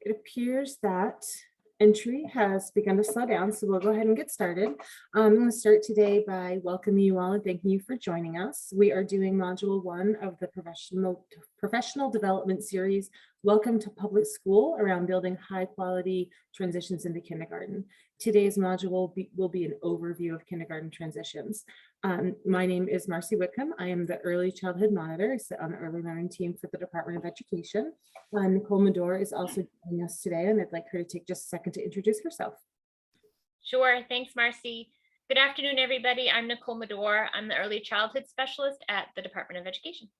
It appears that entry has begun to slow down, so we'll go ahead and get started. I'm going to start today by welcoming you all and thanking you for joining us. We are doing module 1 of the professional development series, Welcome to Public School, around building high quality transitions into kindergarten. Today's module will be an overview of kindergarten transitions. My name is Marcy Whitcomb. I am the Early Childhood Monitor. I sit on the Early Learning team for the Department of Education. Nicole Medore is also joining us today, and I'd like her to take just a second to introduce herself. Sure. Thanks, Marcy. Good afternoon, everybody. I'm Nicole Medore. I'm the Early Childhood Specialist at the Department of Education.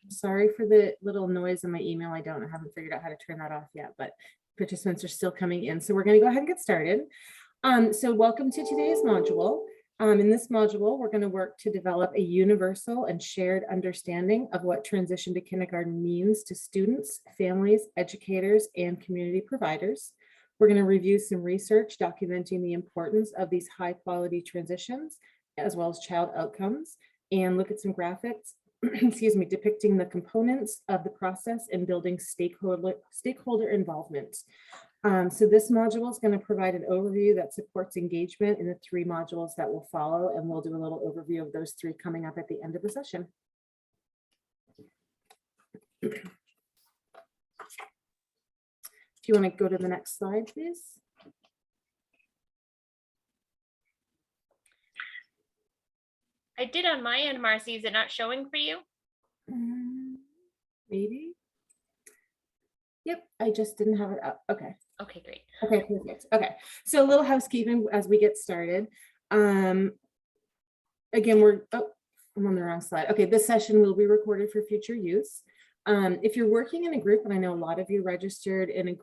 Sorry for the little noise in my email. I haven't figured out how to turn that off yet, but participants are still coming in. So we're going to go ahead and get started. So welcome to today's module. In this module, we're going to work to develop a universal and shared understanding of what transition to kindergarten means to students, families, educators, and community providers. We're going to review some research documenting the importance of these high quality transitions, as well as child outcomes, and look at some graphics excuse me, depicting the components of the process and building stakeholder involvement. So this module is going to provide an overview that supports engagement in the 3 modules that will follow, and we'll do a little overview of those 3 coming up at the end of the session. If you want to go to the next slide, please. I did on my end, Marcy. Is it not showing for you? Maybe. Yep, I just didn't have it up. Okay. Okay, great. Okay, perfect. Okay, so a little housekeeping as we get started. Again, I'm on the wrong slide. Okay, this session will be recorded for future use. If you're working in a group, and I know a lot of you registered in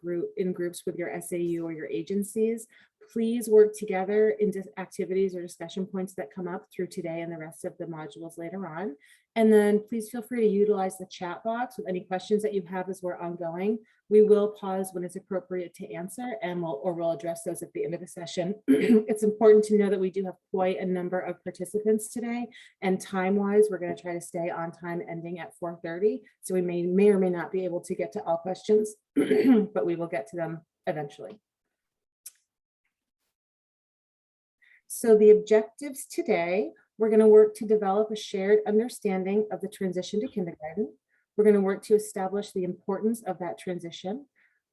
groups with your SAU or your agencies, please work together into activities or discussion points that come up through today and the rest of the modules later on. And then please feel free to utilize the chat box with any questions that you have as we're ongoing. We will pause when it's appropriate to answer, and we'll address those at the end of the session. It's important to know that we do have quite a number of participants today, and time-wise, we're going to try to stay on time, ending at 4:30. So we may or may not be able to get to all questions, but we will get to them eventually. So the objectives today, we're going to work to develop a shared understanding of the transition to kindergarten. We're going to work to establish the importance of that transition,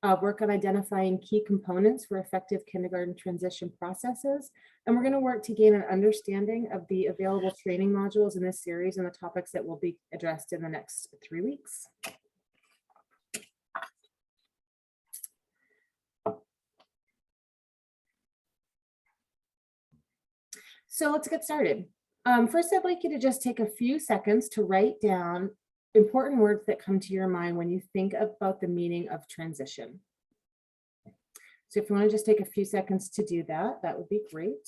work on identifying key components for effective kindergarten transition processes, and we're going to work to gain an understanding of the available training modules in this series and the topics that will be addressed in the next 3 weeks. So let's get started. First, I'd like you to just take a few seconds to write down important words that come to your mind when you think about the meaning of transition. So if you want to just take a few seconds to do that, that would be great.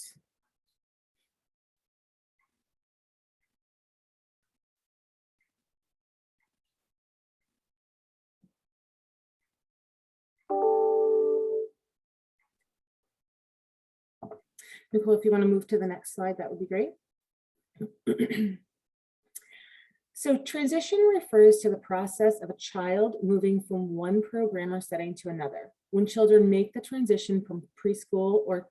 Nicole, if you want to move to the next slide, that would be great. So transition refers to the process of a child moving from one program or setting to another. When children make the transition from preschool or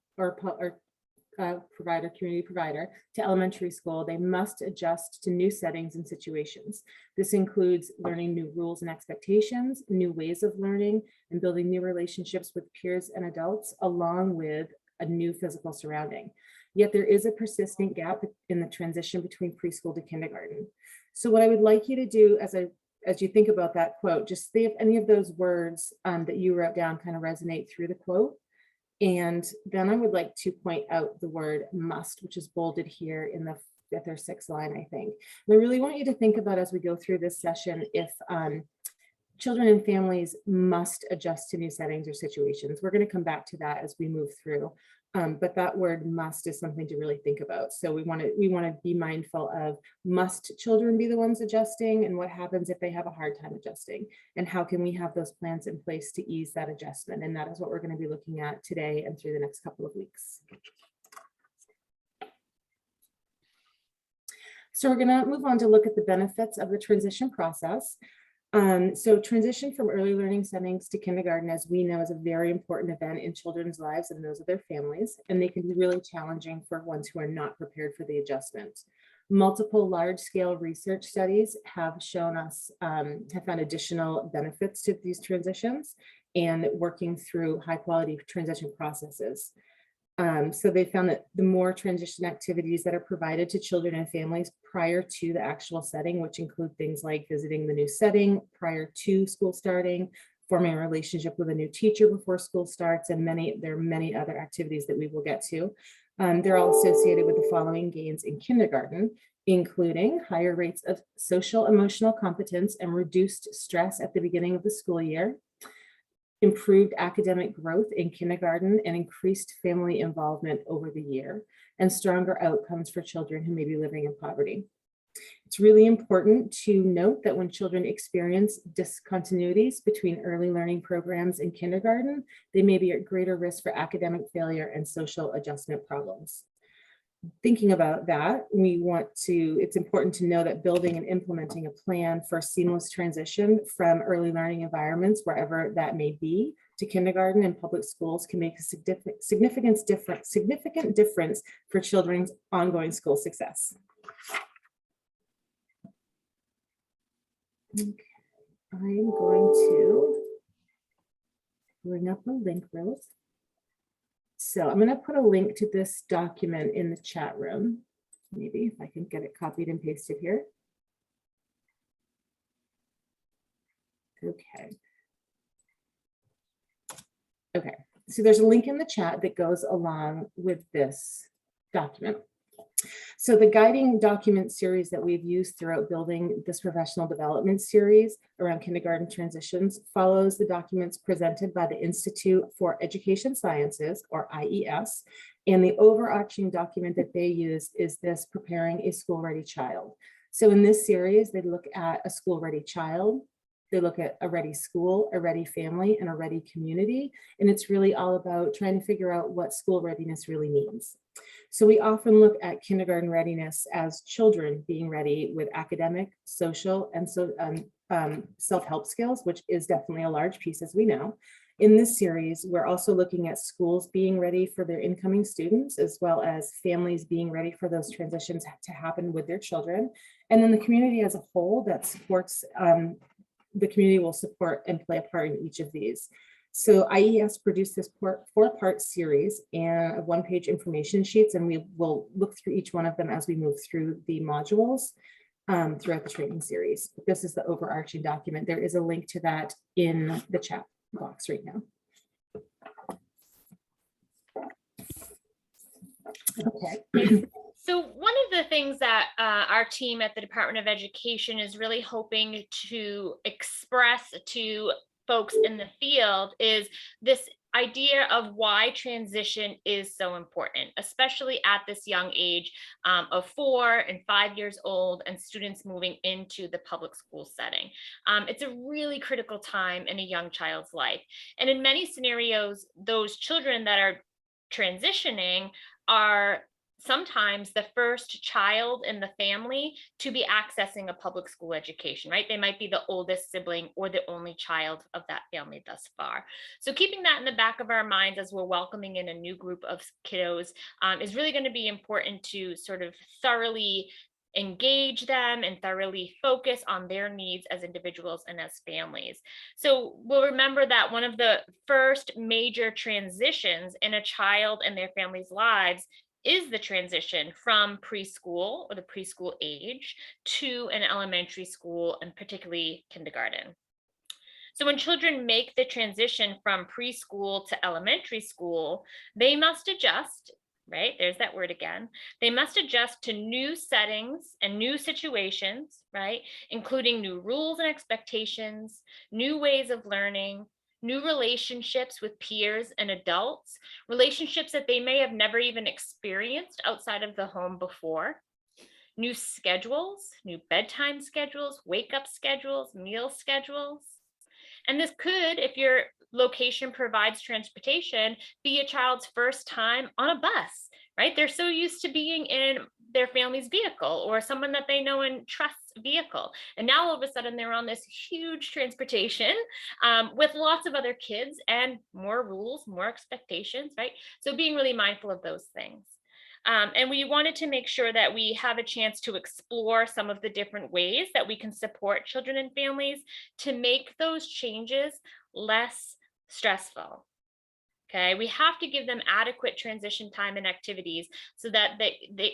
community provider to elementary school, they must adjust to new settings and situations. This includes learning new rules and expectations, new ways of learning, and building new relationships with peers and adults, along with a new physical surrounding. Yet there is a persistent gap in the transition between preschool to kindergarten. So what I would like you to do as you think about that quote, just see if any of those words that you wrote down kind of resonate through the quote. And then I would like to point out the word must, which is bolded here in the 5th or 6th line, I think. And I really want you to think about, as we go through this session, if children and families must adjust to new settings or situations. We're going to come back to that as we move through. But that word must is something to really think about. So we want to be mindful of, must children be the ones adjusting, and what happens if they have a hard time adjusting, and how can we have those plans in place to ease that adjustment? And that is what we're going to be looking at today and through the next couple of weeks. So we're going to move on to look at the benefits of the transition process. So transition from early learning settings to kindergarten, as we know, is a very important event in children's lives and those of their families, and they can be really challenging for ones who are not prepared for the adjustment. Multiple large-scale research studies have shown us, have found additional benefits to these transitions and working through high-quality transition processes. So they found that the more transition activities that are provided to children and families prior to the actual setting, which include things like visiting the new setting prior to school starting, forming a relationship with a new teacher before school starts, and there are many other activities that we will get to. They're all associated with the following gains in kindergarten, including higher rates of social emotional competence and reduced stress at the beginning of the school year, improved academic growth in kindergarten, and increased family involvement over the year, and stronger outcomes for children who may be living in poverty. It's really important to note that when children experience discontinuities between early learning programs and kindergarten, they may be at greater risk for academic failure and social adjustment problems. Thinking about that, it's important to know that building and implementing a plan for seamless transition from early learning environments, wherever that may be, to kindergarten and public schools can make a significant difference for children's ongoing school success. Okay, I'm going to bring up a link real. So I'm going to put a link to this document in the chat room. Maybe if I can get it copied and pasted here. Okay. Okay, so there's a link in the chat that goes along with this document. So the guiding document series that we've used throughout building this professional development series around kindergarten transitions follows the documents presented by the Institute for Education Sciences, or IES, and the overarching document that they use is this: preparing a school-ready child. So in this series, they look at a school-ready child, they look at a ready school, a ready family, and a ready community, and it's really all about trying to figure out what school readiness really means. So we often look at kindergarten readiness as children being ready with academic, social, and self-help skills, which is definitely a large piece, as we know. In this series, we're also looking at schools being ready for their incoming students, as well as families being ready for those transitions to happen with their children. And then the community as a whole that supports, the community will support and play a part in each of these. So IES produced this four-part series and one-page information sheets, and we will look through each one of them as we move through the modules throughout the training series. This is the overarching document. There is a link to that in the chat box right now. Okay. So one of the things that our team at the Department of Education is really hoping to express to folks in the field is this idea of why transition is so important, especially at this young age of 4 and 5 years old and students moving into the public school setting. It's a really critical time in a young child's life. And in many scenarios, those children that are transitioning are sometimes the first child in the family to be accessing a public school education, right? They might be the oldest sibling or the only child of that family thus far. So keeping that in the back of our minds as we're welcoming in a new group of kiddos is really going to be important to sort of thoroughly engage them and thoroughly focus on their needs as individuals and as families. So we'll remember that one of the first major transitions in a child and their family's lives is the transition from preschool or the preschool age to an elementary school and particularly kindergarten. So when children make the transition from preschool to elementary school, they must adjust, right? There's that word again. They must adjust to new settings and new situations, right? Including new rules and expectations, new ways of learning, new relationships with peers and adults, relationships that they may have never even experienced outside of the home before, new schedules, new bedtime schedules, wake up schedules, meal schedules. And this could, if your location provides transportation, be a child's first time on a bus, right? They're so used to being in their family's vehicle or someone that they know and trust's vehicle. And now all of a sudden they're on this huge transportation with lots of other kids and more rules, more expectations, right? So being really mindful of those things. And we wanted to make sure that we have a chance to explore some of the different ways that we can support children and families to make those changes less stressful. Okay, we have to give them adequate transition time and activities so that the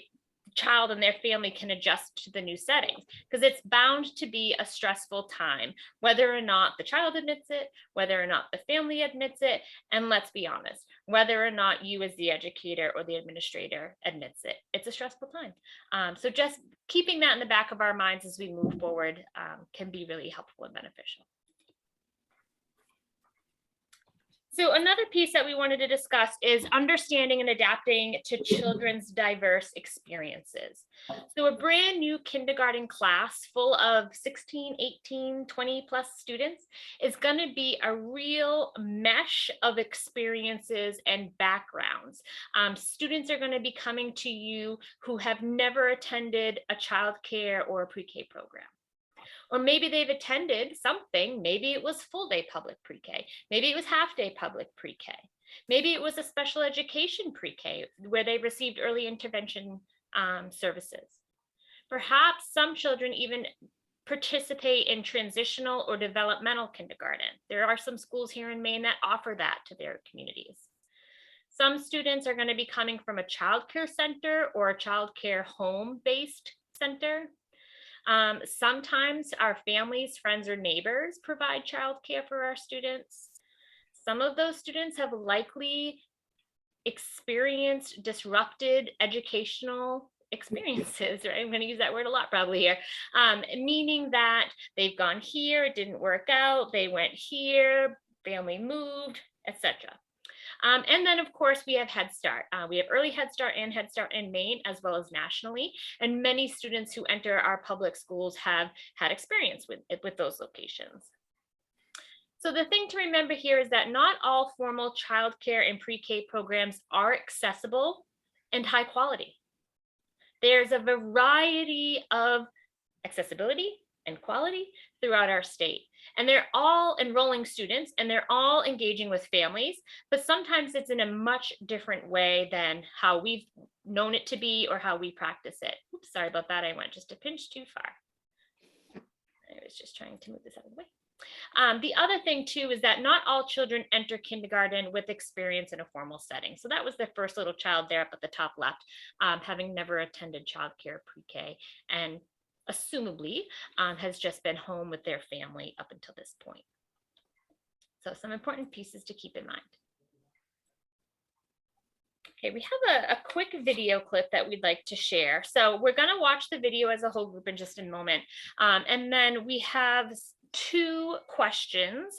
child and their family can adjust to the new settings, because it's bound to be a stressful time, whether or not the child admits it, whether or not the family admits it, and let's be honest, whether or not you as the educator or the administrator admits it, it's a stressful time. So just keeping that in the back of our minds as we move forward can be really helpful and beneficial. So another piece that we wanted to discuss is understanding and adapting to children's diverse experiences. So a brand new kindergarten class full of 16, 18, 20 plus students is going to be a real mesh of experiences and backgrounds. Students are going to be coming to you who have never attended a childcare or a pre-K program. Or maybe they've attended something, maybe it was full day public pre-K, maybe it was half day public pre-K, maybe it was a special education pre-K where they received early intervention services. Perhaps some children even participate in transitional or developmental kindergarten. There are some schools here in Maine that offer that to their communities. Some students are going to be coming from a childcare center or a childcare home-based center. Sometimes our families, friends, or neighbors provide childcare for our students. Some of those students have likely experienced disrupted educational experiences, right? I'm going to use that word a lot probably here, meaning that they've gone here, it didn't work out, they went here, family moved, etc. And then, of course, we have Head Start. We have Early Head Start and Head Start in Maine, as well as nationally. And many students who enter our public schools have had experience with those locations. So the thing to remember here is that not all formal childcare and pre-K programs are accessible and high quality. There's a variety of accessibility and quality throughout our state. And they're all enrolling students and they're all engaging with families, but sometimes it's in a much different way than how we've known it to be or how we practice it. Oops, sorry about that. I went just a pinch too far. I was just trying to move this out of the way. The other thing too is that not all children enter kindergarten with experience in a formal setting. So that was the first little child there up at the top left, having never attended childcare pre-K and assumably has just been home with their family up until this point. So some important pieces to keep in mind. Okay, we have a quick video clip that we'd like to share. So we're going to watch the video as a whole group in just a moment. And then we have 2 questions,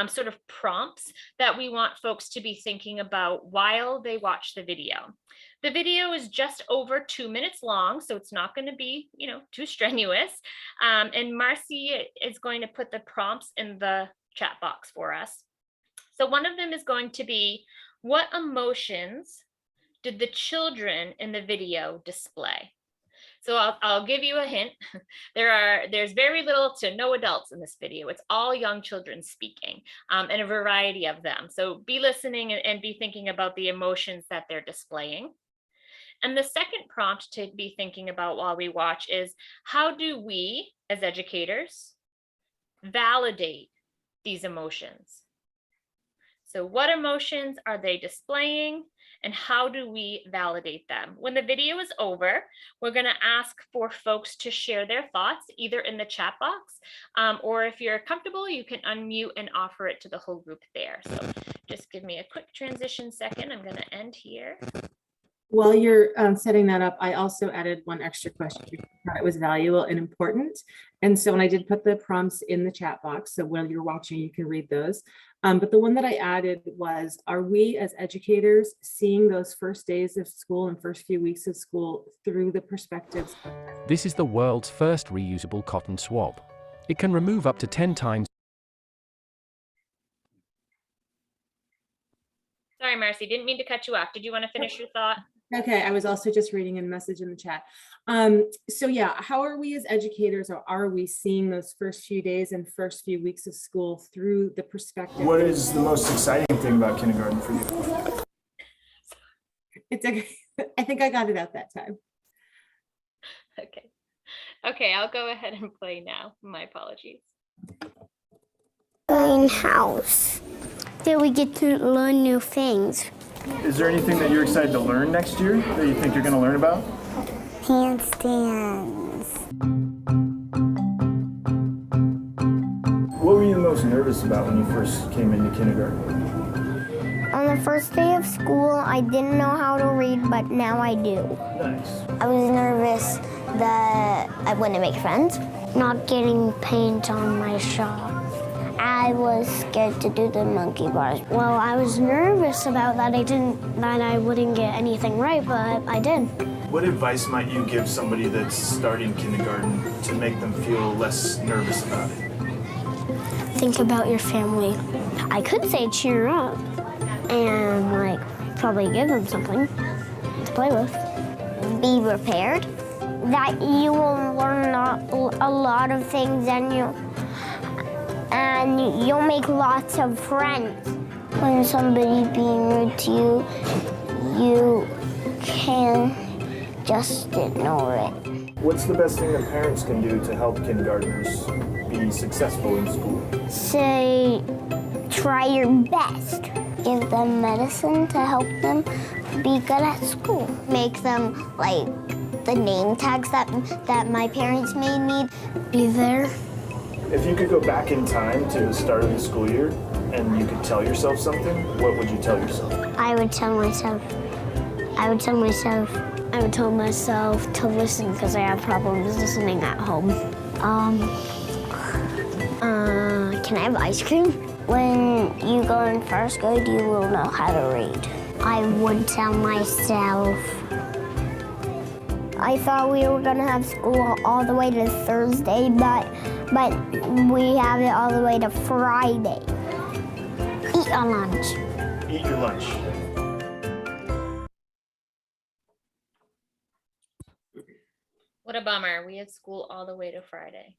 sort of prompts that we want folks to be thinking about while they watch the video. The video is just over 2 minutes long, so it's not going to be, too strenuous. And Marcy is going to put the prompts in the chat box for us. So one of them is going to be, what emotions did the children in the video display? So I'll give you a hint. There's very little to no adults in this video. It's all young children speaking, and a variety of them. So be listening and be thinking about the emotions that they're displaying. And the second prompt to be thinking about while we watch is, how do we as educators validate these emotions? So what emotions are they displaying? And how do we validate them? When the video is over, we're going to ask for folks to share their thoughts either in the chat box, or if you're comfortable, you can unmute and offer it to the whole group there. So just give me a quick transition second. I'm going to end here. While you're setting that up, I also added one extra question because I thought it was valuable and important. And so when I did put the prompts in the chat box, so while you're watching, you can read those. But the one that I added was, are we as educators seeing those first days of school and first few weeks of school through the perspectives? This is the world's first reusable cotton swab. It can remove up to 10 times. Sorry Sorry, Marcy, didn't mean to cut you off. Did you want to finish your thought? Okay, I was also just reading a message in the chat. So yeah, how are we as educators, or are we seeing those first few days and first few weeks of school through the perspective? What is the most exciting thing about kindergarten for you? It's okay. I think I got it out that time. Okay. Okay, I'll go ahead and play now. My apologies. Greenhouse. There we get to learn new things. Is there anything that you're excited to learn next year that you think you're going to learn about? Handstands. What were you most nervous about when you first came into kindergarten? On the first day of school, I didn't know how to read, but now I do. Nice. I was nervous that I wouldn't make friends. Not getting paint on my shawl. I was scared to do the monkey bars. Well, I was nervous about that. I wouldn't get anything right, but I did. What advice might you give somebody that's starting kindergarten to make them feel less nervous about it? Think about your family. I could say cheer up and probably give them something to play with. Be prepared. That you will learn a lot of things and you'll make lots of friends. When somebody's being rude to you, you can just ignore it. What's the best thing that parents can do to help kindergartners be successful in school? Say, try your best. Give them medicine to help them be good at school. Make them the name tags that my parents made me. Be there. If you could go back in time to the start of the school year and you could tell yourself something, what would you tell yourself? I would tell myself to listen because I have problems listening at home. Can I have ice cream? When you go in first grade, you will know how to read. I would tell myself, I thought we were gonna have school all the way to Thursday, but we have it all the way to Friday. Eat your lunch. Eat your lunch. What a bummer. We had school all the way to Friday.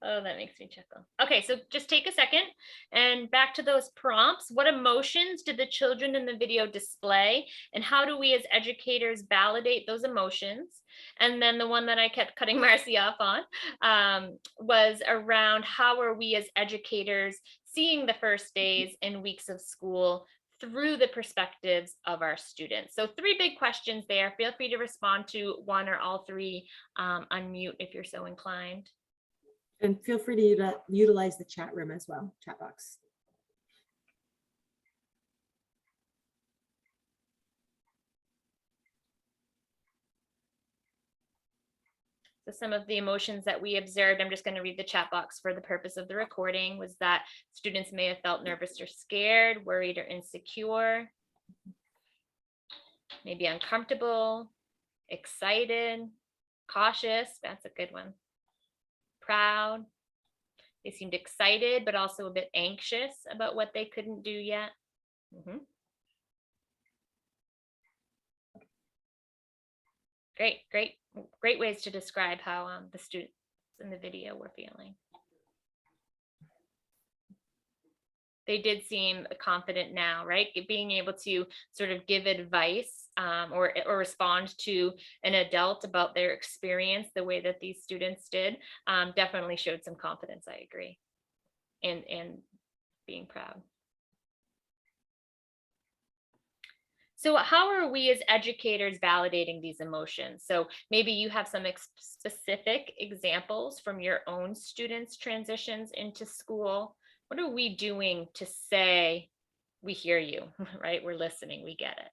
Oh, that makes me chuckle. Okay, so just take a second and back to those prompts. What emotions did the children in the video display? And how do we as educators validate those emotions? And then the one that I kept cutting Marcy off on was around how are we as educators seeing the first days and weeks of school through the perspectives of our students. So 3 big questions there. Feel free to respond to one or all 3. Unmute if you're so inclined. And feel free to utilize the chat room as well, chat box. So some of the emotions that we observed, I'm just going to read the chat box for the purpose of the recording, was that students may have felt nervous or scared, worried or insecure, maybe uncomfortable, excited, cautious, that's a good one, proud. They seemed excited, but also a bit anxious about what they couldn't do yet. Great ways to describe how the students in the video were feeling. They did seem confident now, right? Being able to sort of give advice or respond to an adult about their experience the way that these students did definitely showed some confidence, I agree, and being proud. So how are we as educators validating these emotions? So maybe you have some specific examples from your own students' transitions into school. What are we doing to say, we hear you, right? We're listening, we get it.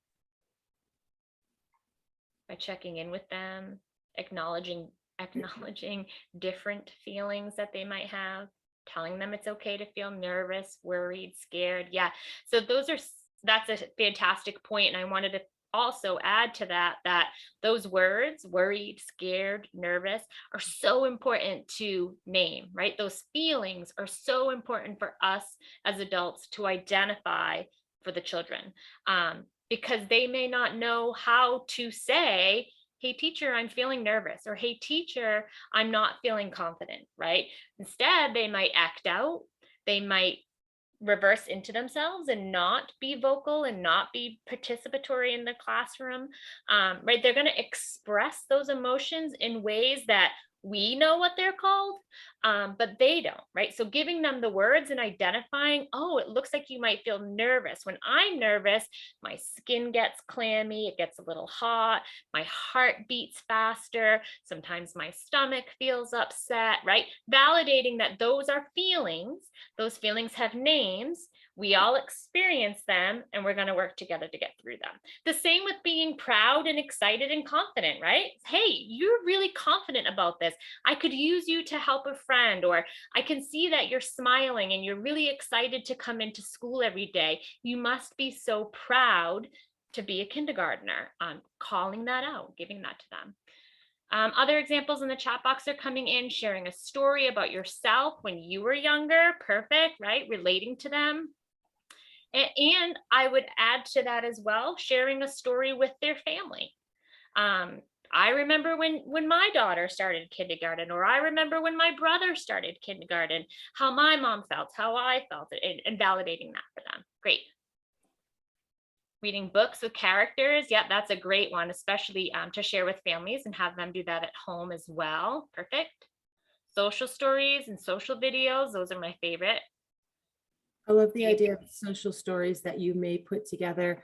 By checking in with them, acknowledging different feelings that they might have, telling them it's okay to feel nervous, worried, scared. Yeah, so that's a fantastic point. And I wanted to also add to that those words, worried, scared, nervous, are so important to name, right? Those feelings are so important for us as adults to identify for the children, because they may not know how to say, hey teacher, I'm feeling nervous, or hey teacher, I'm not feeling confident, right? Instead, they might act out, they might reverse into themselves and not be vocal and not be participatory in the classroom, right? They're going to express those emotions in ways that we know what they're called, but they don't, right? So giving them the words and identifying, oh, it looks like you might feel nervous. When I'm nervous, my skin gets clammy, it gets a little hot, my heart beats faster, sometimes my stomach feels upset, right? Validating that those are feelings, those feelings have names, we all experience them, and we're going to work together to get through them. The same with being proud and excited and confident, right? Hey, you're really confident about this. I could use you to help a friend, or I can see that you're smiling and you're really excited to come into school every day. You must be so proud to be a kindergartner. Calling that out, giving that to them. Other examples in the chat box are coming in, sharing a story about yourself when you were younger. Perfect, right? Relating to them. And I would add to that as well, sharing a story with their family. I remember when my daughter started kindergarten, or I remember when my brother started kindergarten, how my mom felt, how I felt, and validating that for them. Great. Reading books with characters. Yeah, that's a great one, especially to share with families and have them do that at home as well. Perfect. Social stories and social videos. Those are my favorite. I love the idea of social stories that you may put together,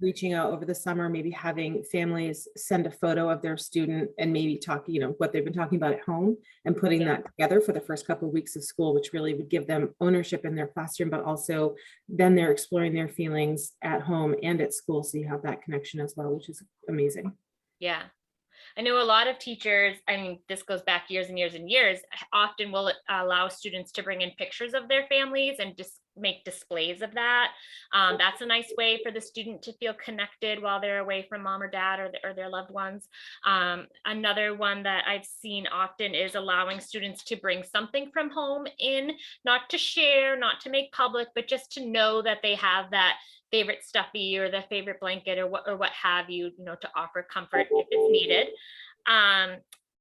reaching out over the summer, maybe having families send a photo of their student and maybe talk, what they've been talking about at home, and putting that together for the first couple of weeks of school, which really would give them ownership in their classroom, but also then they're exploring their feelings at home and at school. So you have that connection as well, which is amazing. Yeah. I know a lot of teachers, I mean, this goes back years and years and years, often will allow students to bring in pictures of their families and just make displays of that. That's a nice way for the student to feel connected while they're away from mom or dad or their loved ones. Another one that I've seen often is allowing students to bring something from home in, not to share, not to make public, but just to know that they have that favorite stuffy or the favorite blanket or what have you, to offer comfort if it's needed.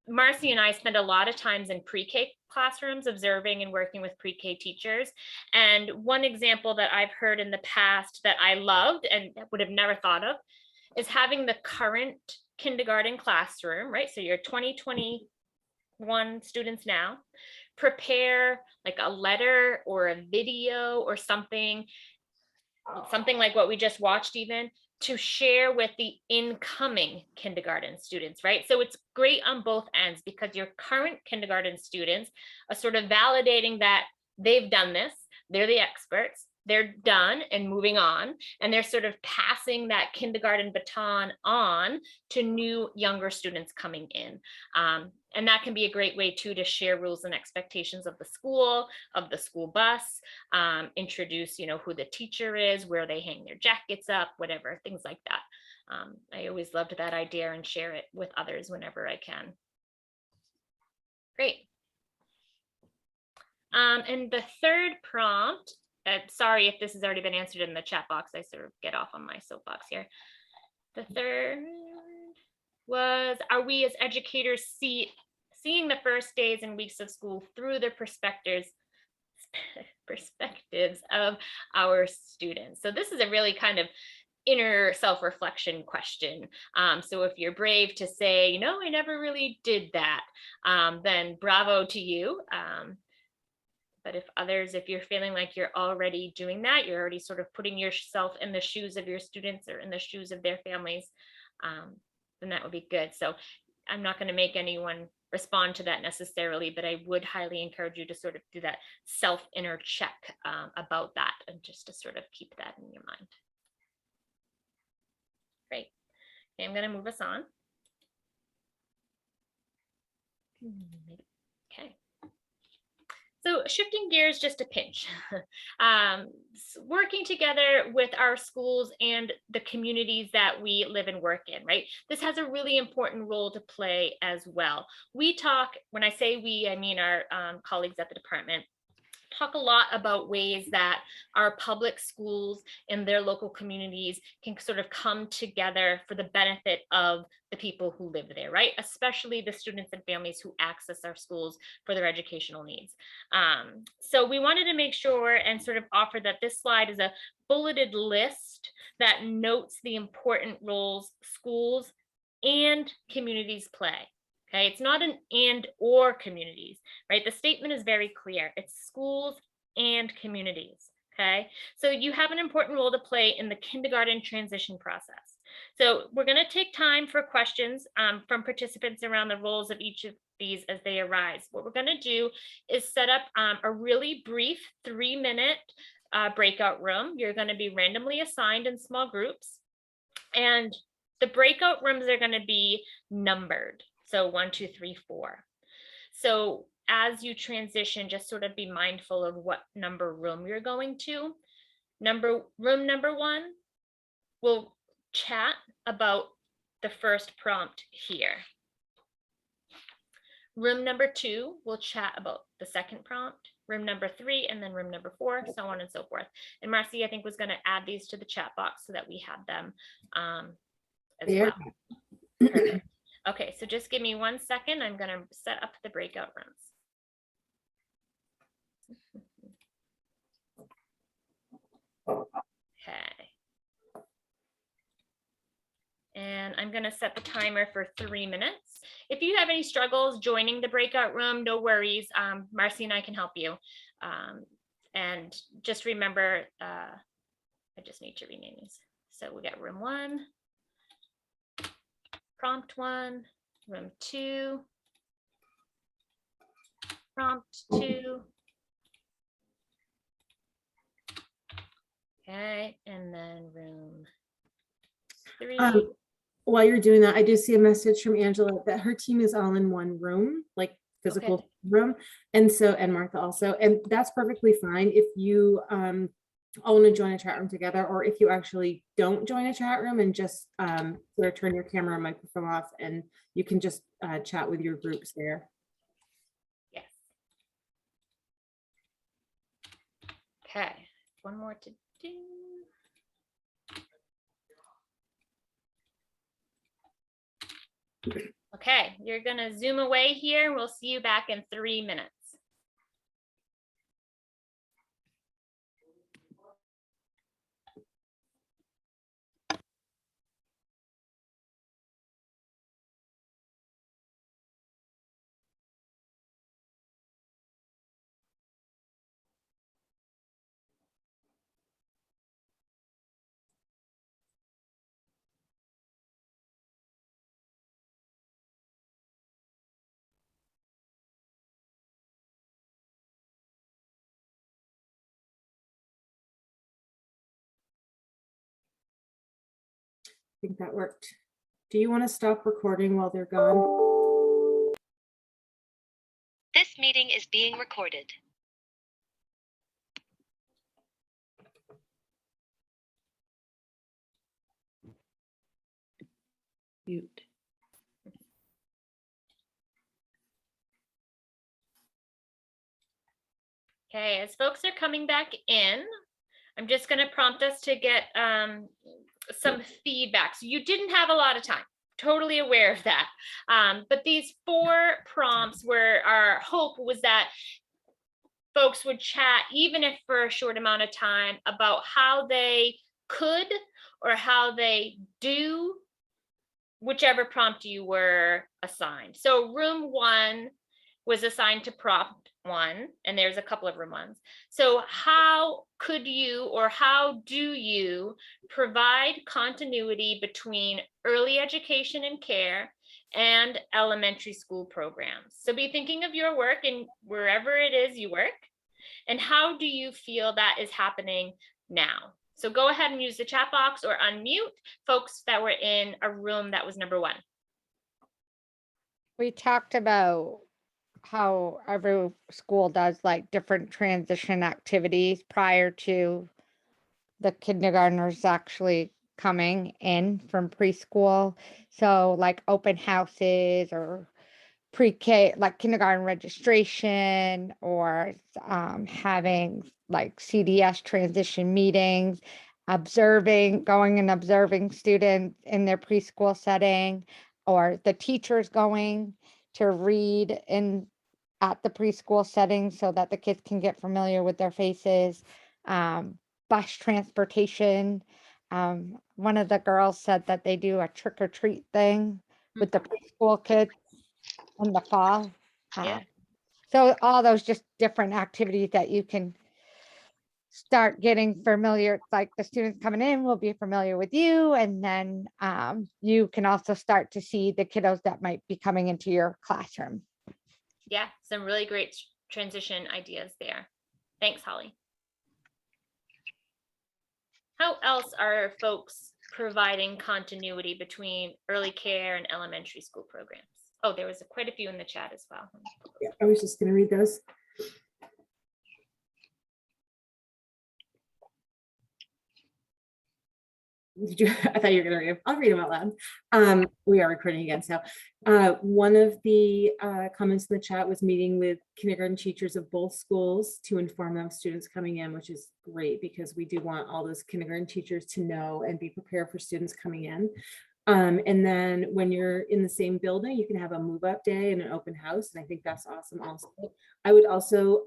Marcy and I spend a lot of times in pre-K classrooms observing and working with pre-K teachers. And one example that I've heard in the past that I loved and would have never thought of is having the current kindergarten classroom, right? So you're 2021 students now, prepare like a letter or a video or something like what we just watched, even to share with the incoming kindergarten students, right? So it's great on both ends because your current kindergarten students are sort of validating that they've done this, they're the experts, they're done and moving on, and they're sort of passing that kindergarten baton on to new younger students coming in. And that can be a great way too to share rules and expectations of the school bus, introduce, who the teacher is, where they hang their jackets up, whatever, things like that. I always loved that idea and share it with others whenever I can. Great. And the third prompt, sorry if this has already been answered in the chat box, I sort of get off on my soapbox here. The third was, are we as educators seeing the first days and weeks of school through the perspectives of our students? So this is a really kind of inner self-reflection question. So if you're brave to say, I never really did that, then bravo to you. But if you're feeling like you're already doing that, you're already sort of putting yourself in the shoes of your students or in the shoes of their families, then that would be good. So I'm not going to make anyone respond to that necessarily, but I would highly encourage you to sort of do that self-inner check about that, and just to sort of keep that in your mind. Great. Okay, I'm going to move us on. Okay. So shifting gears just a pinch, working together with our schools and the communities that we live and work in, right? This has a really important role to play as well. We talk, when I say we, I mean our colleagues at the department, talk a lot about ways that our public schools and their local communities can sort of come together for the benefit of the people who live there, right? Especially the students and families who access our schools for their educational needs. So we wanted to make sure and sort of offer that this slide is a bulleted list that notes the important roles schools and communities play. Okay, it's not an and or communities, right? The statement is very clear. It's schools and communities. Okay, so you have an important role to play in the kindergarten transition process. So we're going to take time for questions from participants around the roles of each of these as they arise. What we're going to do is set up a really brief 3-minute breakout room. You're going to be randomly assigned in small groups, and the breakout rooms are going to be numbered. So 1, 2, 3, 4. So as you transition, just sort of be mindful of what number room you're going to. Room number 1, we'll chat about the first prompt here. Room number 2, we'll chat about the second prompt. Room number 3, and then room number 4, so on and so forth. And Marcy, I think, was going to add these to the chat box so that we had them as well. Perfect. Okay, so just give me 1 second. I'm going to set up the breakout rooms. Okay. And I'm going to set the timer for 3 minutes. If you have any struggles joining the breakout room, no worries. Marcy and I can help you. And just remember, I just need to rename these. So we got room 1. Prompt 1, room 2, prompt 2. Okay, and then room 3. While you're doing that, I do see a message from Angela that her team is all in one room, like physical room. And so, and Martha also, and that's perfectly fine if you all want to join a chat room together, or if you actually don't join a chat room and just sort of turn your camera and microphone off, and you can just chat with your groups there. Yes. Okay, one more to do. Okay, you're gonna zoom away here. We'll see you back in 3 minutes. I think that worked. Do you want to stop recording while they're gone? This meeting is being recorded. Mute. Okay, as folks are coming back in, I'm just going to prompt us to get some feedback. So you didn't have a lot of time, totally aware of that. But these 4 prompts were, our hope was that folks would chat, even if for a short amount of time, about how they could or how they do whichever prompt you were assigned. So room 1 was assigned to prompt 1, and there's a couple of room 1s. So how could you, or how do you provide continuity between early education and care and elementary school programs? So be thinking of your work and wherever it is you work, and how do you feel that is happening now? So go ahead and use the chat box or unmute folks that were in a room that was number 1. We talked about how every school does like different transition activities prior to the kindergartners actually coming in from preschool. So like open houses or pre-K, like kindergarten registration, or having like CDS transition meetings, going and observing students in their preschool setting, or the teachers going to read at the preschool setting so that the kids can get familiar with their faces. Bus transportation. One of the girls said that they do a trick or treat thing with the preschool kids in the fall. Yeah. So all those just different activities that you can start getting familiar, like the students coming in will be familiar with you, and then you can also start to see the kiddos that might be coming into your classroom. Yeah, some really great transition ideas there. Thanks, Holly. How else are folks providing continuity between early care and elementary school programs? Oh, there was quite a few in the chat as well. Yeah, I was just going to read those. I thought you were going to read them. I'll read them out loud. We are recording again. So one of the comments in the chat was meeting with kindergarten teachers of both schools to inform them of students coming in, which is great because we do want all those kindergarten teachers to know and be prepared for students coming in. And then when you're in the same building, you can have a move up day and an open house. And I think that's awesome also. I would also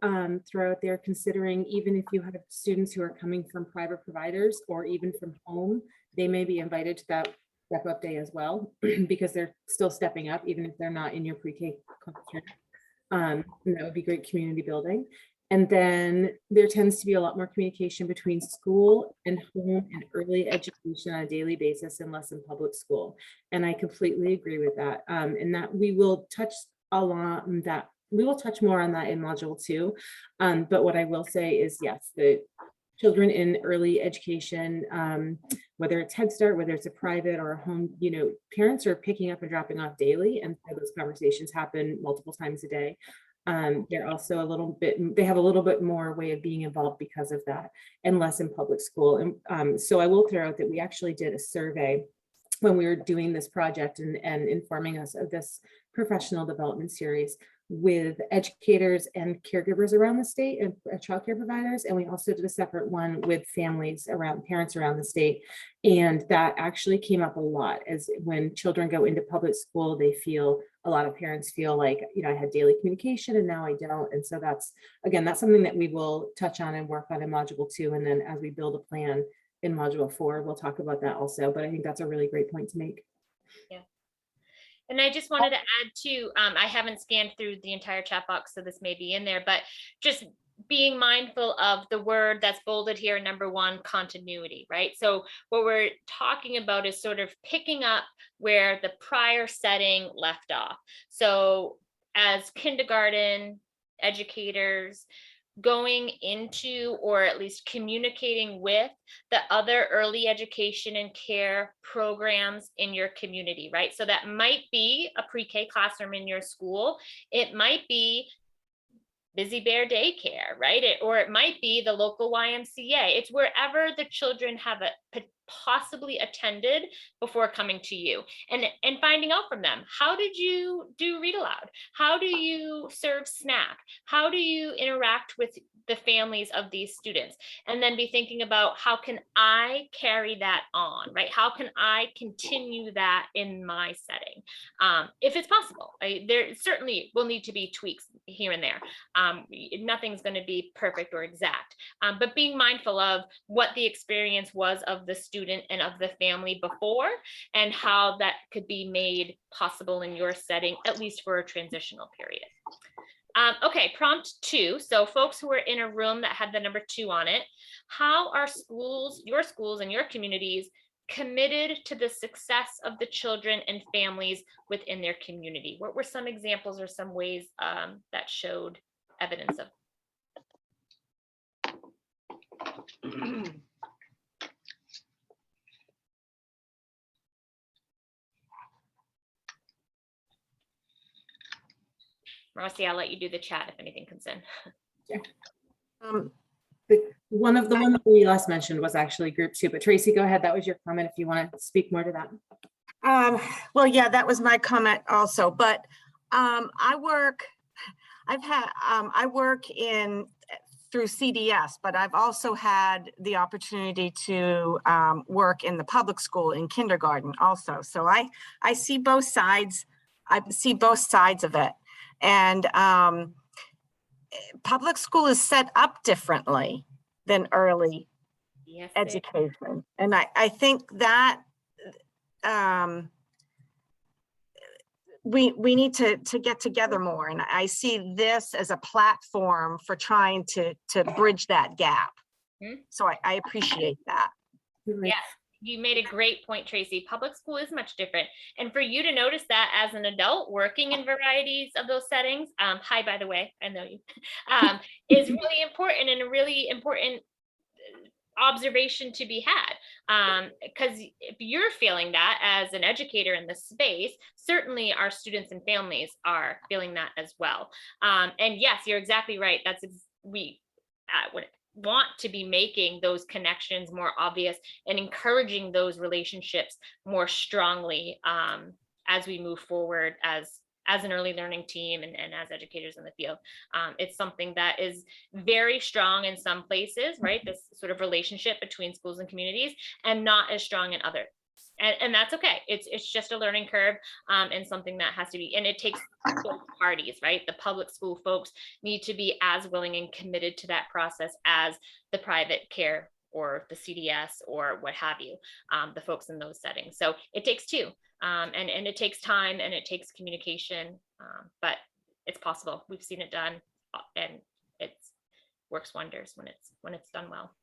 throw out there, considering even if you have students who are coming from private providers or even from home, they may be invited to that step up day as well, because they're still stepping up, even if they're not in your pre-K classroom. And that would be great community building. And then there tends to be a lot more communication between school and home and early education on a daily basis and less in public school. And I completely agree with that. And that we will touch a lot on that. We will touch more on that in module 2. But what I will say is, yes, the children in early education, whether it's Head Start, whether it's a private or a home, parents are picking up and dropping off daily. And so those conversations happen multiple times a day. They're also they have a little bit more way of being involved because of that, and less in public school. And so I will throw out that we actually did a survey when we were doing this project and informing us of this professional development series with educators and caregivers around the state and childcare providers. And we also did a separate one with parents around the state. And that actually came up a lot, as when children go into public school, a lot of parents feel like, I had daily communication and now I don't. And so that's something that we will touch on and work on in module 2. And then as we build a plan in module 4, we'll talk about that also. But I think that's a really great point to make. Yeah. And I just wanted to add too, I haven't scanned through the entire chat box, so this may be in there, but just being mindful of the word that's bolded here, number 1, continuity, right? So what we're talking about is sort of picking up where the prior setting left off. So as kindergarten educators, going into, or at least communicating with, the other early education and care programs in your community, right? So that might be a pre-K classroom in your school. It might be Busy Bear Daycare, right? Or it might be the local YMCA. It's wherever the children have possibly attended before coming to you, and finding out from them, how did you do read aloud? How do you serve snack? How do you interact with the families of these students? And then be thinking about, how can I carry that on, right? How can I continue that in my setting? If it's possible, there certainly will need to be tweaks here and there. Nothing's going to be perfect or exact, but being mindful of what the experience was of the student and of the family before, and how that could be made possible in your setting, at least for a transitional period. Okay, prompt 2. So folks who are in a room that had the number 2 on it, how are your schools and your communities committed to the success of the children and families within their community? What were some examples or some ways that showed evidence of? Marcy, I'll let you do the chat if anything comes in. Yeah. One that we last mentioned was actually group 2, but Tracy, go ahead. That was your comment if you want to speak more to that. Well, yeah, that was my comment also, but I work through CDS, but I've also had the opportunity to work in the public school in kindergarten also. So I see both sides. I see both sides of it. And public school is set up differently than early Yes, education. And I think that we need to get together more. And I see this as a platform for trying to bridge that gap. Mhm. So I appreciate that. Yeah, you made a great point, Tracy. Public school is much different. And for you to notice that as an adult working in varieties of those settings, hi, by the way, I know you, is really important, and a really important observation to be had. Because if you're feeling that as an educator in this space, certainly our students and families are feeling that as well. And yes, you're exactly right. We would want to be making those connections more obvious and encouraging those relationships more strongly as we move forward as an early learning team and as educators in the field. It's something that is very strong in some places, right? This sort of relationship between schools and communities, and not as strong in others. And that's okay. It's just a learning curve, and something that has to be, and it takes both parties, right? The public school folks need to be as willing and committed to that process as the private care or the CDS or what have you, the folks in those settings. So it takes two, and it takes time and it takes communication, but it's possible. We've seen it done, and it works wonders when it's done well.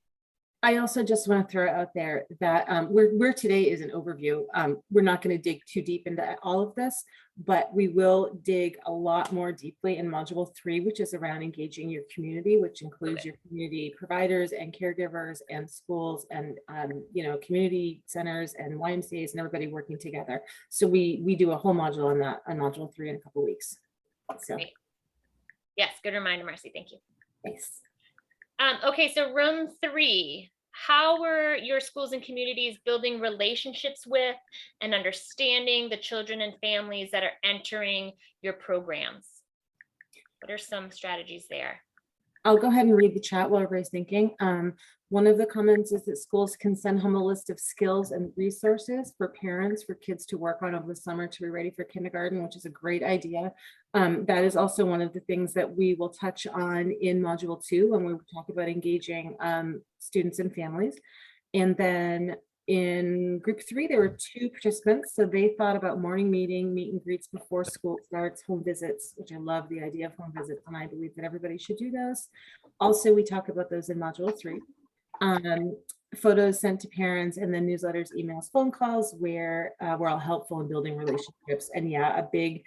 I also just want to throw out there that where today is an overview. We're not going to dig too deep into all of this, but we will dig a lot more deeply in module 3, which is around engaging your community, which includes your community providers and caregivers and schools and community centers and YMCAs and everybody working together. So we do a whole module on that, on module 3 in a couple of weeks. So great. Yes, good reminder, Marcy. Thank you. Thanks. Okay, so room 3, how were your schools and communities building relationships with and understanding the children and families that are entering your programs? What are some strategies there? I'll go ahead and read the chat while everybody's thinking. One of the comments is that schools can send home a list of skills and resources for parents for kids to work on over the summer to be ready for kindergarten, which is a great idea. That is also one of the things that we will touch on in module 2 when we talk about engaging students and families. And then in group 3, there were 2 participants. So they thought about morning meet and greets before school starts, home visits, which I love the idea of home visits, and I believe that everybody should do those. Also, we talk about those in module 3. Photos sent to parents, and then newsletters, emails, phone calls, where we're all helpful in building relationships. And yeah, a big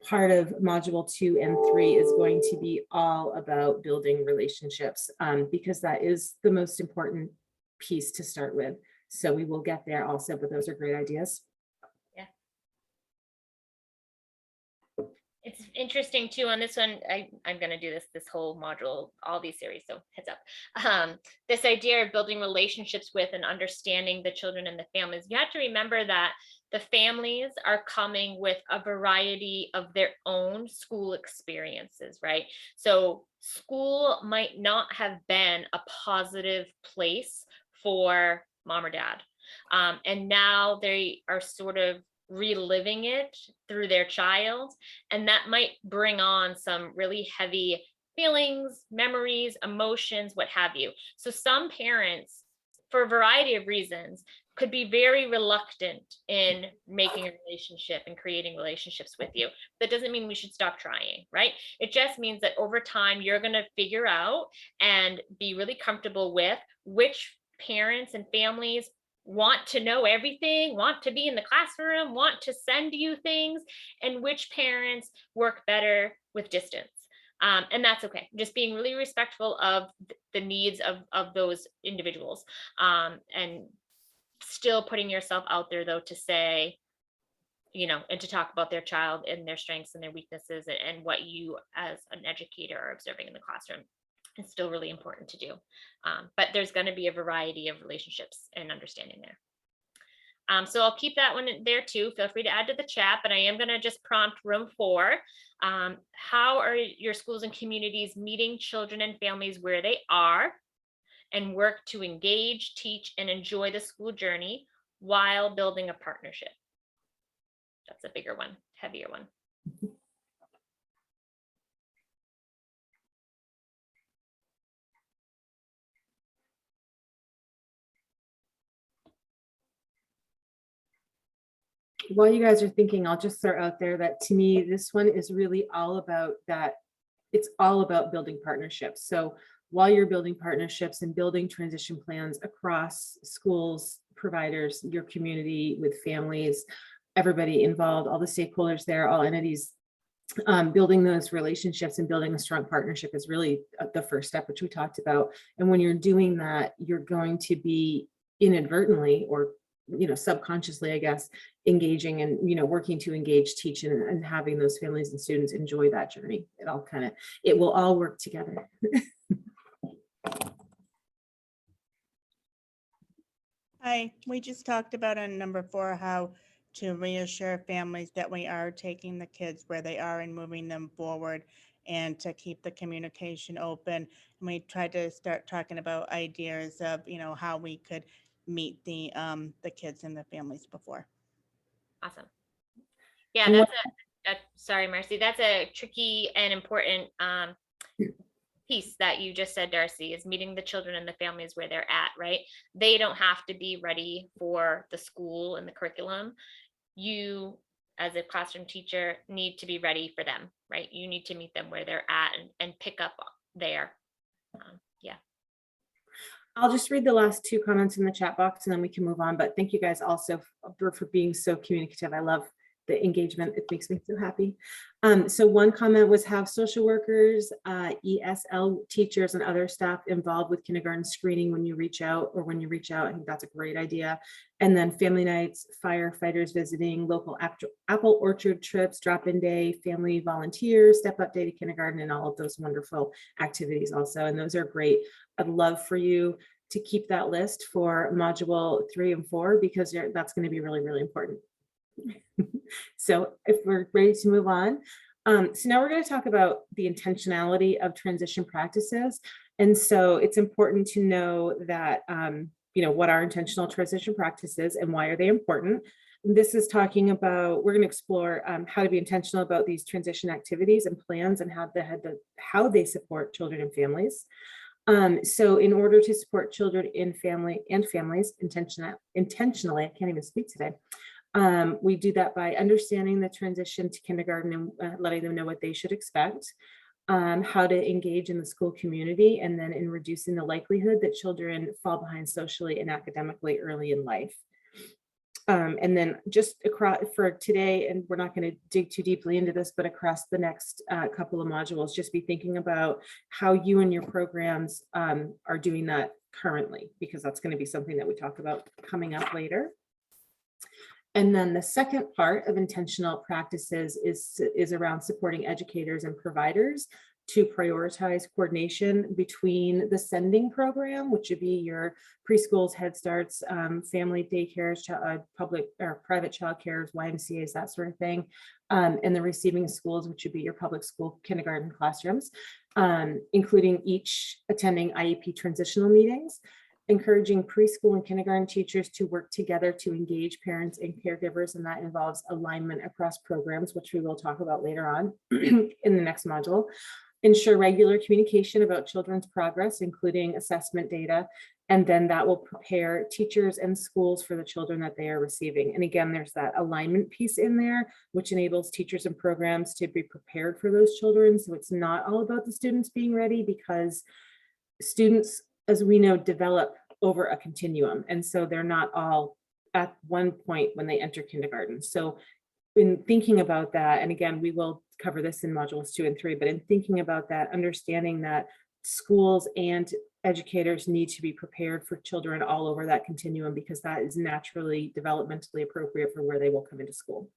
part of module 2 and 3 is going to be all about building relationships, because that is the most important piece to start with. So we will get there also, but those are great ideas. Yeah. It's interesting too on this one. I'm going to do this whole module, all these series, so heads up. This idea of building relationships with and understanding the children and the families. You have to remember that the families are coming with a variety of their own school experiences, right? So school might not have been a positive place for mom or dad. And now they are sort of reliving it through their child. And that might bring on some really heavy feelings, memories, emotions, what have you. So some parents, for a variety of reasons, could be very reluctant in making a relationship and creating relationships with you. That doesn't mean we should stop trying, right? It just means that over time, you're going to figure out and be really comfortable with which parents and families want to know everything, want to be in the classroom, want to send you things, and which parents work better with distance. And that's okay. Just being really respectful of the needs of those individuals, and still putting yourself out there though to say, and to talk about their child and their strengths and their weaknesses and what you as an educator are observing in the classroom. It's still really important to do. But there's going to be a variety of relationships and understanding there. So I'll keep that one there too. Feel free to add to the chat, but I am going to just prompt room 4. How are your schools and communities meeting children and families where they are, and work to engage, teach, and enjoy the school journey while building a partnership? That's a bigger one, heavier one. While you guys are thinking, I'll just throw out there that to me, this one is really all about that. It's all about building partnerships. So while you're building partnerships and building transition plans across schools, providers, your community, with families, everybody involved, all the stakeholders there, all entities, building those relationships and building a strong partnership is really the first step, which we talked about. And when you're doing that, you're going to be inadvertently, or subconsciously, I guess, engaging and working to engage, teach, and having those families and students enjoy that journey. It will all work together. Hi, we just talked about on number 4 how to reassure families that we are taking the kids where they are and moving them forward, and to keep the communication open. And we tried to start talking about ideas of how we could meet the kids and the families before. Awesome. Yeah, And that's sorry, Marcy, that's a tricky and important piece that you just said, Darcy, is meeting the children and the families where they're at, right? They don't have to be ready for the school and the curriculum. You, as a classroom teacher, need to be ready for them, right? You need to meet them where they're at and pick up there. Yeah. I'll just read the last 2 comments in the chat box and then we can move on. But thank you guys also for being so communicative. I love the engagement. It makes me so happy. So one comment was, have social workers, ESL teachers, and other staff involved with kindergarten screening when you reach out. I think that's a great idea. And then family nights, firefighters visiting, local apple orchard trips, drop-in day, family volunteers, step-up day to kindergarten, and all of those wonderful activities also. And those are great. I'd love for you to keep that list for module 3 and 4, because that's going to be really, really important. So if we're ready to move on. So now we're going to talk about the intentionality of transition practices. And so it's important to know that, what are intentional transition practices and why are they important? This is talking about, we're going to explore how to be intentional about these transition activities and plans, and how they support children and families. So in order to support children in families intentionally, I can't even speak today. We do that by understanding the transition to kindergarten and letting them know what they should expect, how to engage in the school community, and then in reducing the likelihood that children fall behind socially and academically early in life. And then just across for today, and we're not going to dig too deeply into this, but across the next couple of modules, just be thinking about how you and your programs are doing that currently, because that's going to be something that we talk about coming up later. And then the second part of intentional practices is around supporting educators and providers to prioritize coordination between the sending program, which would be your preschools, Head Starts, family daycares, public or private childcares, YMCAs, that sort of thing, and the receiving schools, which would be your public school kindergarten classrooms, including each attending IEP transitional meetings. Encouraging preschool and kindergarten teachers to work together to engage parents and caregivers, and that involves alignment across programs, which we will talk about later on in the next module. Ensure regular communication about children's progress, including assessment data, and then that will prepare teachers and schools for the children that they are receiving. And again, there's that alignment piece in there, which enables teachers and programs to be prepared for those children. So it's not all about the students being ready, because students, as we know, develop over a continuum. And so they're not all at one point when they enter kindergarten. So in thinking about that, and again, we will cover this in modules 2 and 3, but in thinking about that, understanding that schools and educators need to be prepared for children all over that continuum, because that is naturally developmentally appropriate for where they will come into school.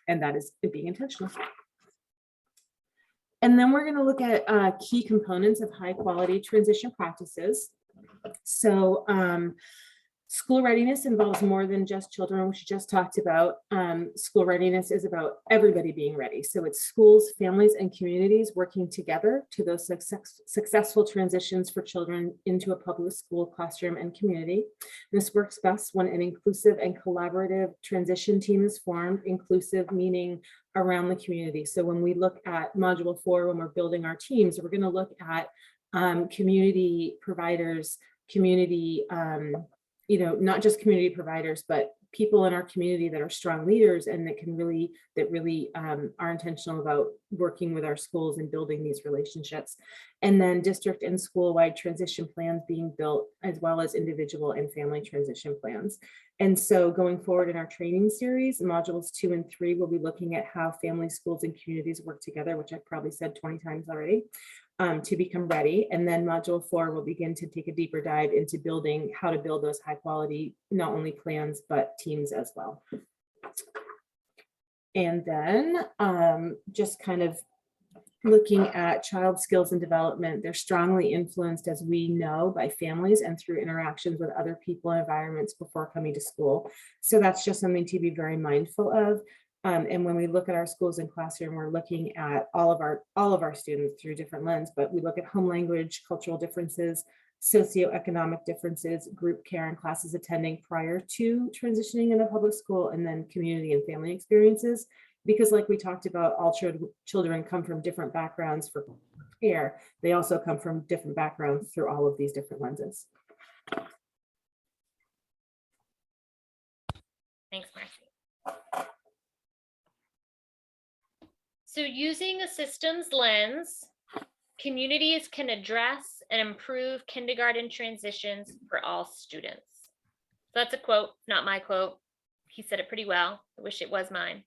And that is being intentional. And then we're going to look at key components of high quality transition practices. So School readiness involves more than just children, which we just talked about. School readiness is about everybody being ready. So it's schools, families, and communities working together to those successful transitions for children into a public school classroom and community. This works best when an inclusive and collaborative transition team is formed, inclusive meaning around the community. So when we look at Module 4, when we're building our teams, we're going to look at community providers, community not just community providers, but people in our community that are strong leaders and that really are intentional about working with our schools and building these relationships. And then district and school-wide transition plans being built, as well as individual and family transition plans. And so going forward in our training series, modules 2 and 3, we'll be looking at how families, schools, and communities work together, which I've probably said 20 times already. To become ready. And then module 4 will begin to take a deeper dive into building how to build those high quality, not only plans, but teams as well. And then just kind of looking at child skills and development, they're strongly influenced, as we know, by families and through interactions with other people and environments before coming to school. So that's just something to be very mindful of. And when we look at our schools and classroom, we're looking at all of our students through different lenses, but we look at home language, cultural differences, socioeconomic differences, group care and classes attending prior to transitioning into public school, and then community and family experiences. Because like we talked about, all children come from different backgrounds for care. They also come from different backgrounds through all of these different lenses. Thanks, Marcy. So using a systems lens, communities can address and improve kindergarten transitions for all students. So that's a quote, not my quote. He said it pretty well. I wish it was mine.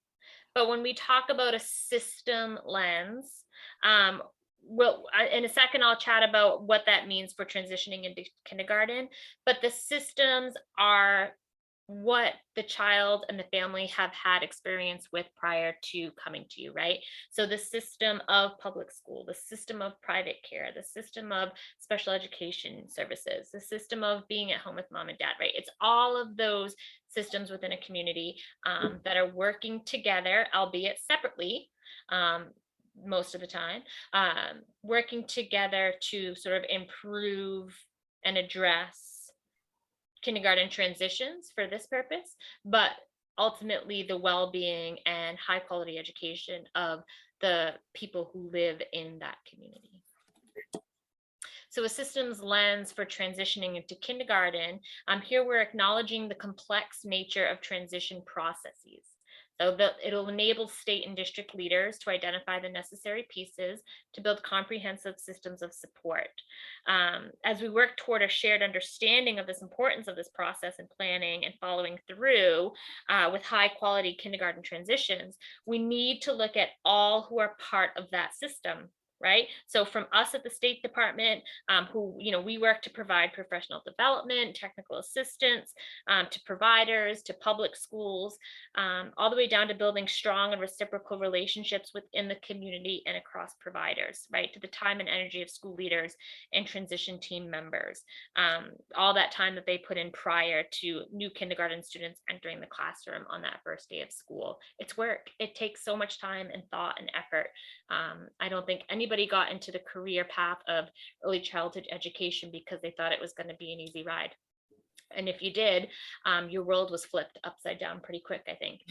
But when we talk about a system lens, in a second, I'll chat about what that means for transitioning into kindergarten. But the systems are what the child and the family have had experience with prior to coming to you, right? So the system of public school, the system of private care, the system of special education services, the system of being at home with mom and dad, right? It's all of those systems within a community that are working together, albeit separately, most of the time, working together to sort of improve and address kindergarten transitions for this purpose, but ultimately the well-being and high quality education of the people who live in that community. So a systems lens for transitioning into kindergarten, here we're acknowledging the complex nature of transition processes. So it'll enable state and district leaders to identify the necessary pieces to build comprehensive systems of support. As we work toward a shared understanding of this importance of this process and planning and following through with high quality kindergarten transitions, we need to look at all who are part of that system. Right. So from us at the State Department, who, we work to provide professional development, technical assistance to providers, to public schools, all the way down to building strong and reciprocal relationships within the community and across providers, right, to the time and energy of school leaders and transition team members, all that time that they put in prior to new kindergarten students entering the classroom on that first day of school. It's work. It takes so much time and thought and effort. I don't think anybody got into the career path of early childhood education because they thought it was going to be an easy ride. And if you did, your world was flipped upside down pretty quick, I think.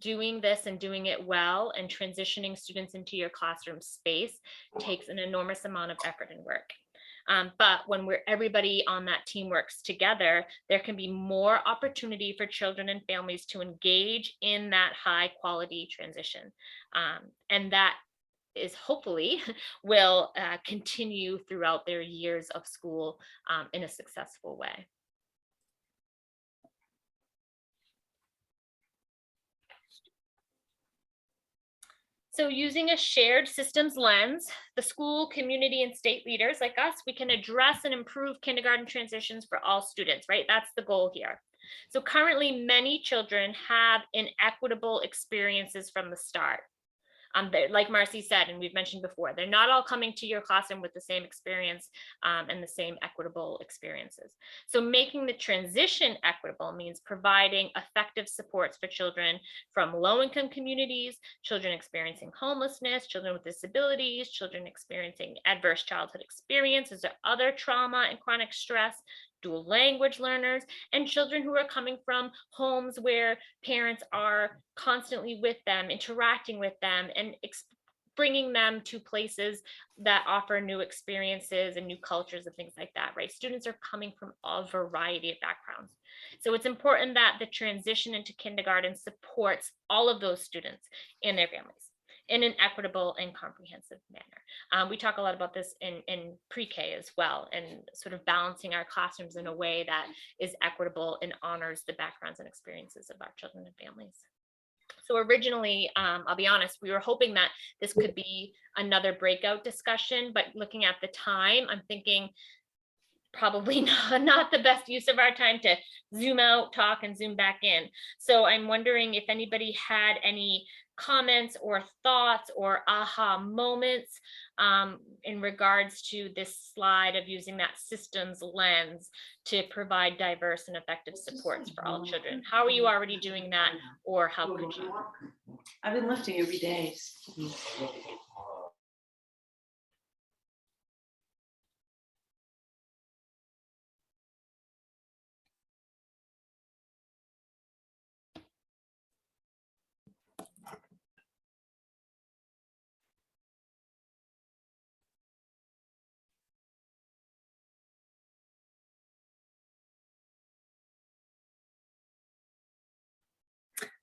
Doing this and doing it well and transitioning students into your classroom space takes an enormous amount of effort and work. But when everybody on that team works together, there can be more opportunity for children and families to engage in that high quality transition. And that is hopefully will continue throughout their years of school in a successful way. So using a shared systems lens, the school, community, and state leaders like us, we can address and improve kindergarten transitions for all students, right? That's the goal here. So currently, many children have inequitable experiences from the start. Like Marcy said, and we've mentioned before, they're not all coming to your classroom with the same experience and the same equitable experiences. So making the transition equitable means providing effective supports for children from low-income communities, children experiencing homelessness, children with disabilities, children experiencing adverse childhood experiences or other trauma and chronic stress, dual language learners, and children who are coming from homes where parents are constantly with them, interacting with them, and bringing them to places that offer new experiences and new cultures and things like that, right? Students are coming from a variety of backgrounds. So it's important that the transition into kindergarten supports all of those students and their families in an equitable and comprehensive manner. We talk a lot about this in pre-K as well, and sort of balancing our classrooms in a way that is equitable and honors the backgrounds and experiences of our children and families. So originally, I'll be honest, we were hoping that this could be another breakout discussion, but looking at the time, I'm thinking probably not the best use of our time to zoom out, talk, and zoom back in. So I'm wondering if anybody had any comments or thoughts or aha moments in regards to this slide of using that systems lens to provide diverse and effective supports for all children. How are you already doing that, or how could you? I've been lifting every day.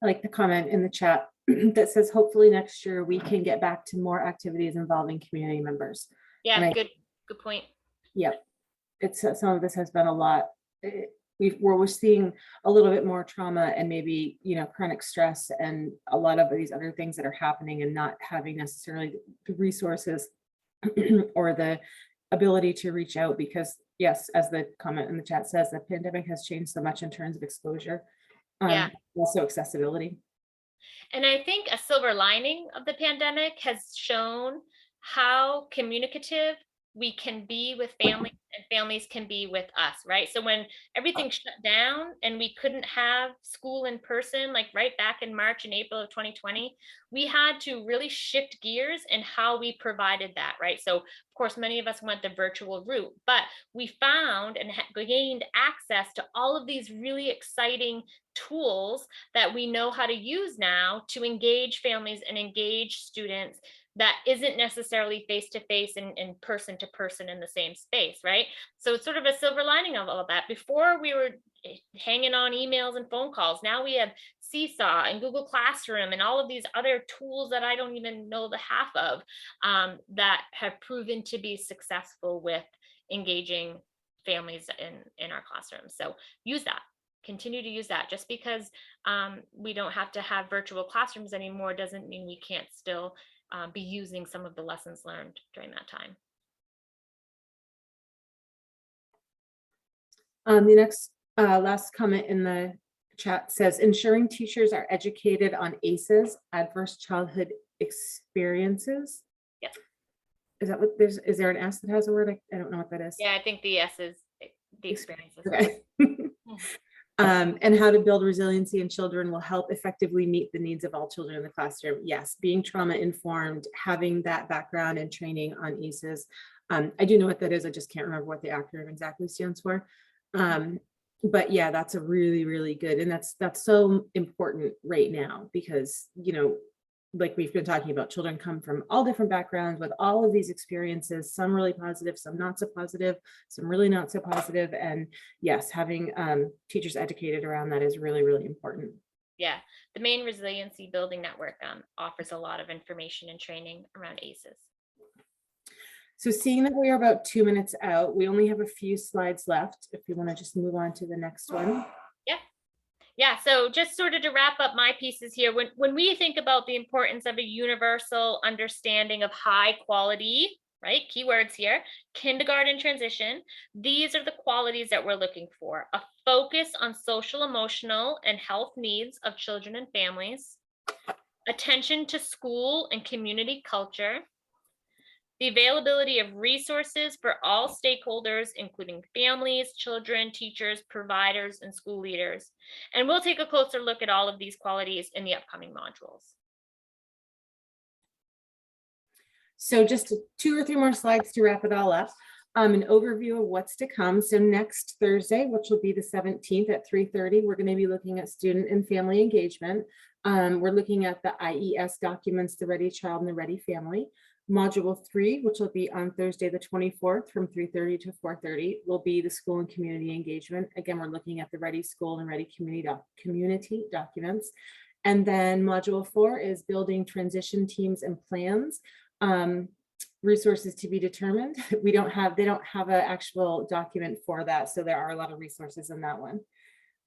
I like the comment in the chat that says, hopefully next year we can get back to more activities involving community members. Yeah, good point. Yep. It's some of this has been a lot. We're seeing a little bit more trauma and maybe, chronic stress and a lot of these other things that are happening and not having necessarily the resources or the ability to reach out, because yes, as the comment in the chat says, the pandemic has changed so much in terms of exposure. Yeah. Also accessibility. And I think a silver lining of the pandemic has shown how communicative we can be with families and families can be with us, right? So when everything shut down and we couldn't have school in person, like right back in March and April of 2020, we had to really shift gears in how we provided that, right? So of course, many of us went the virtual route, but we found and gained access to all of these really exciting tools that we know how to use now to engage families and engage students that isn't necessarily face-to-face and person-to-person in the same space, right? So it's sort of a silver lining of all of that. Before we were hanging on emails and phone calls. Now we have Seesaw and Google Classroom and all of these other tools that I don't even know the half of that have proven to be successful with engaging families in our classrooms. So use that. Continue to use that. Just because we don't have to have virtual classrooms anymore doesn't mean we can't still be using some of the lessons learned during that time. The next last comment in the chat says, ensuring teachers are educated on ACEs, adverse childhood experiences. Yep. Is that what is there an S that has a word? I don't know what that is. Yeah, I think the S is the experiences. Okay. And how to build resiliency in children will help effectively meet the needs of all children in the classroom. Yes, being trauma informed, having that background and training on ACEs. I do know what that is. I just can't remember what the acronym exactly stands for. But yeah, that's a really, really good. And that's so important right now because, you know, like we've been talking about, children come from all different backgrounds with all of these experiences, some really positive, some not so positive, some really not so positive. And yes, having teachers educated around that is really, really important. Yeah, the Maine Resiliency Building Network offers a lot of information and training around ACEs. So seeing that we are about 2 minutes out, we only have a few slides left. If you want to just move on to the next one. Yeah, so just sort of to wrap up my pieces here, when we think about the importance of a universal understanding of high quality, right, keywords here, kindergarten transition, these are the qualities that we're looking for. A focus on social, emotional, and health needs of children and families, attention to school and community culture, the availability of resources for all stakeholders, including families, children, teachers, providers, and school leaders. And we'll take a closer look at all of these qualities in the upcoming modules. So just 2 or 3 more slides to wrap it all up. An overview of what's to come. So next Thursday, which will be the 17th at 3:30, we're going to be looking at student and family engagement. We're looking at the IES documents, the Ready Child and the Ready Family. Module 3, which will be on Thursday, the 24th from 3:30 to 4:30, will be the school and community engagement. Again, we're looking at the Ready School and Ready Community documents. And then module 4 is building transition teams and plans. Resources to be determined. They don't have an actual document for that. So there are a lot of resources in that one.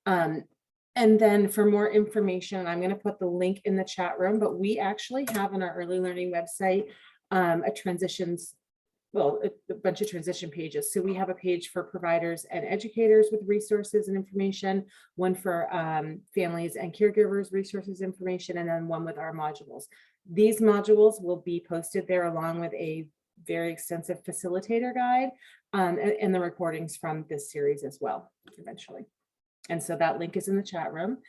And then for more information, I'm going to put the link in the chat room, but we actually have on our early learning website a bunch of transition pages. So we have a page for providers and educators with resources and information, one for families and caregivers resources information, and then one with our modules. These modules will be posted there along with a very extensive facilitator guide and the recordings from this series as well, eventually. And so that link is in the chat room.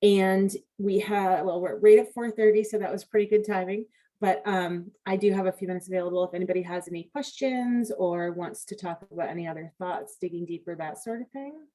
And we're right at 4:30, so that was pretty good timing. But I do have a few minutes available if anybody has any questions or wants to talk about any other thoughts, digging deeper, that sort of thing.